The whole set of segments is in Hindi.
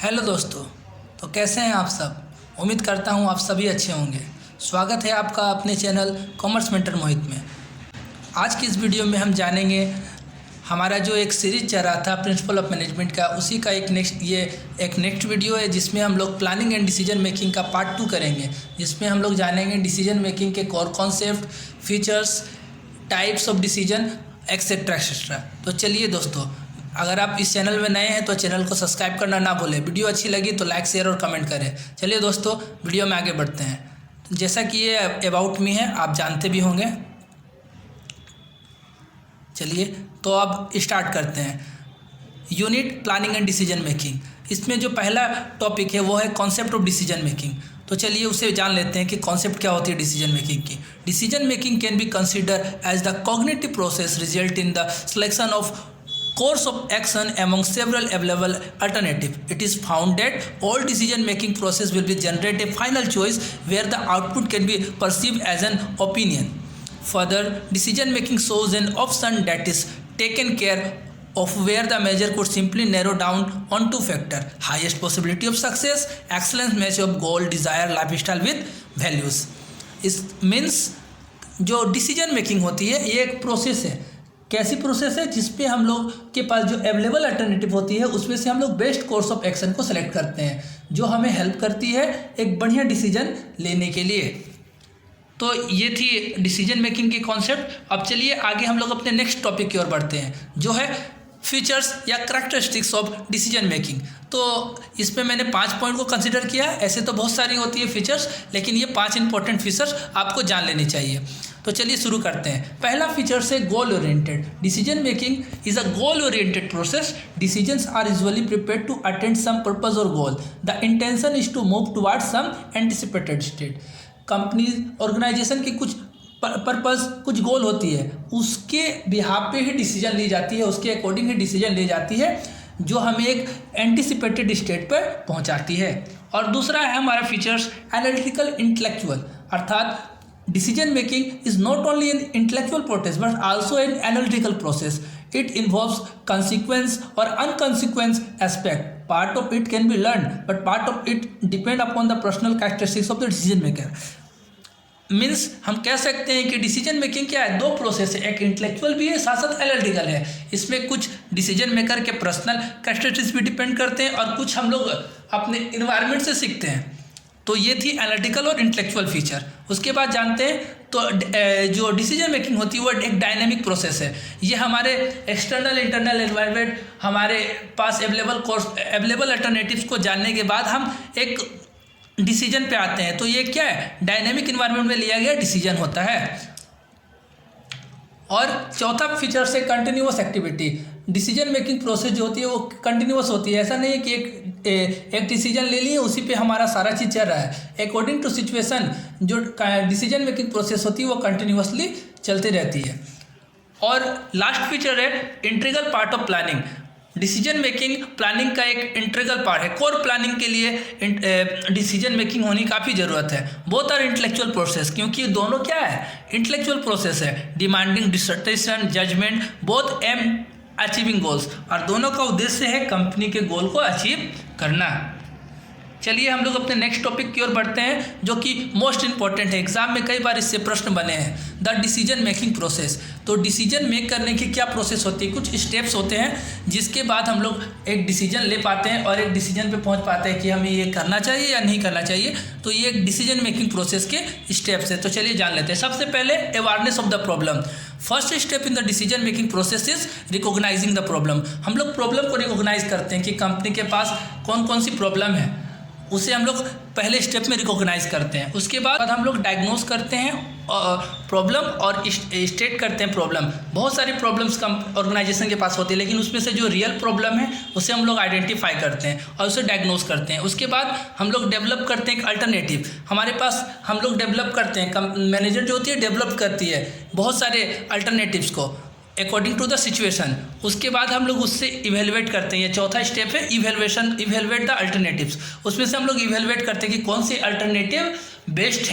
हेलो दोस्तों। तो कैसे हैं आप सब। उम्मीद करता हूं आप सभी अच्छे होंगे। स्वागत है आपका अपने चैनल कॉमर्स मेंटर मोहित में। आज की इस वीडियो में हम जानेंगे हमारा जो एक सीरीज चल रहा था प्रिंसिपल ऑफ मैनेजमेंट का, उसी का एक नेक्स्ट वीडियो है जिसमें हम लोग प्लानिंग एंड डिसीजन मेकिंग का पार्ट 2 करेंगे, जिसमें हम लोग जानेंगे डिसीजन मेकिंग के core concept, features, types of decision etcetera etcetera. तो चलिए दोस्तों, अगर आप इस चैनल में नए हैं तो चैनल को सब्सक्राइब करना ना भूलें। वीडियो अच्छी लगी तो लाइक शेयर और कमेंट करें। चलिए दोस्तों, वीडियो में आगे बढ़ते हैं। जैसा कि ये अबाउट मी है, आप जानते भी होंगे। चलिए तो अब स्टार्ट करते हैं। Unit planning and decision making, इसमें जो पहला टॉपिक है वो है कॉन्सेप्ट ऑफ डिसीजन मेकिंग। तो चलिए उसे जान लेते हैं कि कॉन्सेप्ट क्या होती है डिसीजन मेकिंग की। Decision making can be consider as the cognitive process result in the selection of course of action among several available alternative. It is found that all decision making process will be generate a final choice where the output can be perceived as an opinion. Further, decision making shows an option that is taken care of where the measure could simply narrow down on two factors: highest possibility of success, excellence match of goal, desire, lifestyle with values. इस मीन्स जो डिसीजन मेकिंग होती है ये एक प्रोसेस है। कैसी प्रोसेस है? जिसपे हम लोग के पास जो अवेलेबल अल्टरनेटिव होती है उसमें से हम लोग बेस्ट कोर्स ऑफ एक्शन को सेलेक्ट करते हैं, जो हमें हेल्प करती है एक बढ़िया डिसीजन लेने के लिए। तो ये थी डिसीजन मेकिंग की कॉन्सेप्ट। अब चलिए आगे हम लोग अपने नेक्स्ट टॉपिक की ओर बढ़ते हैं, जो है फीचर्स या करैक्टरिस्टिक्स ऑफ डिसीजन मेकिंग। तो इसमें मैंने 5 पॉइंट को कंसिडर किया। ऐसे तो बहुत सारी होती है फीचर्स, लेकिन ये 5 इंपॉर्टेंट फीचर्स आपको जान लेनी चाहिए। तो चलिए शुरू करते हैं। पहला फीचर है goal oriented. Decision making is a goal oriented process. Decisions are usually prepared to attend some purpose or goal. The intention is to move toward some anticipated state. Company organisation की कुछ पर्पस, कुछ गोल होती है, उसके बिहाफ पे ही डिसीजन ली जाती है, उसके अकॉर्डिंग ही डिसीजन ली जाती है, जो हमें एक एंटिसिपेटेड स्टेट पर पहुंचाती है। और दूसरा है हमारा फीचर्स एनालिटिकल इंटेलेक्चुअल, अर्थात decision making is not only an intellectual process but also an analytical process. It involves consequence or unconsequence aspect. Part of it can be learned, but part of it depend upon the personal characteristics of the decision maker. Means हम कह सकते हैं कि डिसीजन मेकिंग क्या है, 2 प्रोसेस है, एक इंटेलेक्चुअल भी है, साथ साथ एनालिटिकल है। इसमें कुछ डिसीजन मेकर के पर्सनल कैरेक्टरिस्टिक्स भी डिपेंड करते हैं और कुछ हम लोग अपने इन्वायरमेंट से सीखते हैं। तो ये थी एनालिटिकल और इंटेलेक्चुअल फीचर। उसके बाद जानते हैं तो जो डिसीजन मेकिंग होती है वो एक डायनेमिक प्रोसेस है। ये हमारे एक्सटर्नल इंटरनल एनवायरनमेंट, हमारे पास अवेलेबल अल्टरनेटिव्स को जानने के बाद हम एक डिसीजन पे आते हैं। तो ये क्या है, डायनेमिक इन्वायरमेंट में लिया गया डिसीजन होता है। और चौथा फीचर से continuous activity. Decision making process जो होती है वो कंटिन्यूअस होती है। ऐसा नहीं है कि एक डिसीजन ले लिए उसी पे हमारा सारा चीज़ चल रहा है। अकॉर्डिंग टू सिचुएशन जो डिसीजन मेकिंग प्रोसेस होती है वो कंटिन्यूअसली चलती रहती है। और लास्ट फीचर है integral part of planning. Decision making planning का एक इंटीग्रल पार्ट है। कोर प्लानिंग के लिए डिसीजन मेकिंग होनी काफ़ी ज़रूरत है। बोथ आर इंटेलेक्चुअल प्रोसेस, क्योंकि दोनों क्या है, इंटेलेक्चुअल प्रोसेस है। Demanding dissertation judgement both aim achieving goals, और दोनों का उद्देश्य है कंपनी के गोल को अचीव करना। चलिए हम लोग अपने नेक्स्ट टॉपिक की ओर बढ़ते हैं, जो कि मोस्ट इंपॉर्टेंट है। एग्जाम में कई बार इससे प्रश्न बने हैं, द डिसीजन मेकिंग प्रोसेस। तो डिसीजन मेक करने की क्या प्रोसेस होती है, कुछ स्टेप्स होते हैं जिसके बाद हम लोग एक डिसीजन ले पाते हैं और एक डिसीजन पे पहुंच पाते हैं कि हमें ये करना चाहिए या नहीं करना चाहिए। तो ये एक डिसीजन मेकिंग प्रोसेस के स्टेप्स है। तो चलिए जान लेते हैं। सबसे पहले awareness of the problem. First step in the decision making process is recognising the problem. हम लोग प्रॉब्लम को रिकॉग्नाइज करते हैं कि कंपनी के पास कौन कौन सी प्रॉब्लम है, उसे हम लोग पहले स्टेप में रिकॉग्नाइज करते हैं। उसके बाद हम लोग डायग्नोज करते हैं प्रॉब्लम और स्टेट करते हैं प्रॉब्लम। बहुत सारी प्रॉब्लम्स ऑर्गेनाइजेशन के पास होती है, लेकिन उसमें से जो रियल प्रॉब्लम है उसे हम लोग आइडेंटिफाई करते हैं और उसे डायग्नोज करते हैं। उसके बाद हम लोग डेवलप करते हैं एक अल्टरनेटिव। हमारे पास हम लोग डेवलप करते हैं, मैनेजर जो होती है डेवलप करती है बहुत सारे अल्टरनेटिव्स को अकॉर्डिंग टू द सिचुएशन। उसके बाद हम लोग उससे इवेलुएट करते हैं। ये चौथा स्टेप है इवेलुएट द अल्टरनेटिव्स। उसमें से हम लोग इवेलुएट करते हैं कि कौन सी अल्टरनेटिव बेस्ट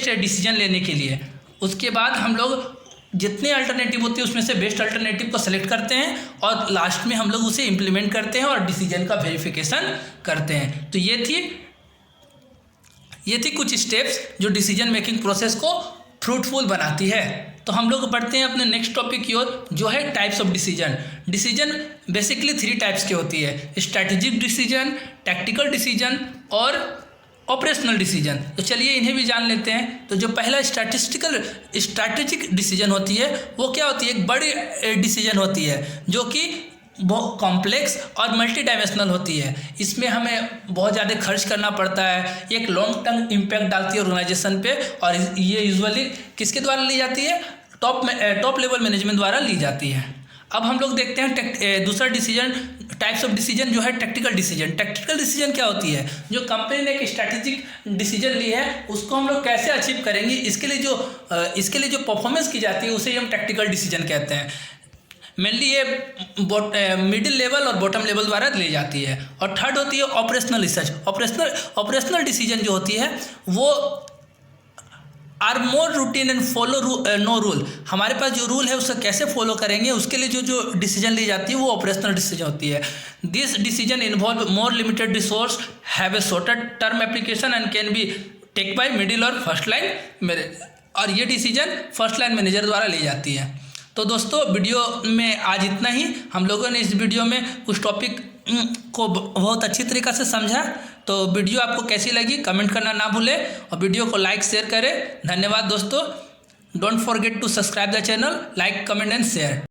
है डिसीजन लेने के लिए। उसके बाद हम लोग जितने अल्टरनेटिव होते हैं उसमें से बेस्ट अल्टरनेटिव को सेलेक्ट करते हैं और लास्ट में हम लोग उसे इम्प्लीमेंट करते हैं और डिसीजन का वेरिफिकेशन करते हैं। तो ये थी कुछ स्टेप्स जो डिसीजन मेकिंग प्रोसेस को फ्रूटफुल बनाती है। तो हम लोग बढ़ते हैं अपने नेक्स्ट टॉपिक की ओर, जो है types of decision. Decision basically 3 types की होती है, स्ट्रैटेजिक डिसीजन, टैक्टिकल डिसीजन और ऑपरेशनल डिसीजन। तो चलिए इन्हें भी जान लेते हैं। तो जो पहला स्ट्रैटेजिक डिसीजन होती है वो क्या होती है, एक बड़ी डिसीजन होती है जो कि बहुत कॉम्प्लेक्स और मल्टी डायमेंशनल होती है। इसमें हमें बहुत ज़्यादा खर्च करना पड़ता है, एक लॉन्ग टर्म इम्पैक्ट डालती है ऑर्गेनाइजेशन पे, और ये यूजुअली किसके द्वारा ली जाती है, टॉप लेवल मैनेजमेंट द्वारा ली जाती है। अब हम लोग देखते हैं दूसरा डिसीजन, टाइप्स ऑफ डिसीजन जो है टैक्टिकल डिसीजन। टैक्टिकल डिसीजन क्या होती है, जो कंपनी ने एक स्ट्रैटेजिक डिसीजन ली है उसको हम लोग कैसे अचीव करेंगे, इसके लिए जो परफॉर्मेंस की जाती है उसे हम टैक्टिकल डिसीजन कहते हैं। मेनली ये मिडिल लेवल और बॉटम लेवल द्वारा ली जाती है। और थर्ड होती है ऑपरेशनल रिसर्च। ऑपरेशनल डिसीजन जो होती है वो are more routine and follow no rule. हमारे पास जो रूल है उसको कैसे फॉलो करेंगे उसके लिए जो डिसीजन ली जाती है वो ऑपरेशनल डिसीजन होती है। This decision involve more limited resource, have a shorter term application and can be take by middle और फर्स्ट लाइन, और ये डिसीजन फर्स्ट लाइन मैनेजर द्वारा ली जाती है। तो दोस्तों वीडियो में आज इतना ही। हम लोगों ने इस वीडियो में कुछ टॉपिक को बहुत अच्छी तरीक़ा से समझा। तो वीडियो आपको कैसी लगी कमेंट करना ना भूलें और वीडियो को लाइक शेयर करें। धन्यवाद दोस्तों। Don't forget to subscribe the channel, like comment and share.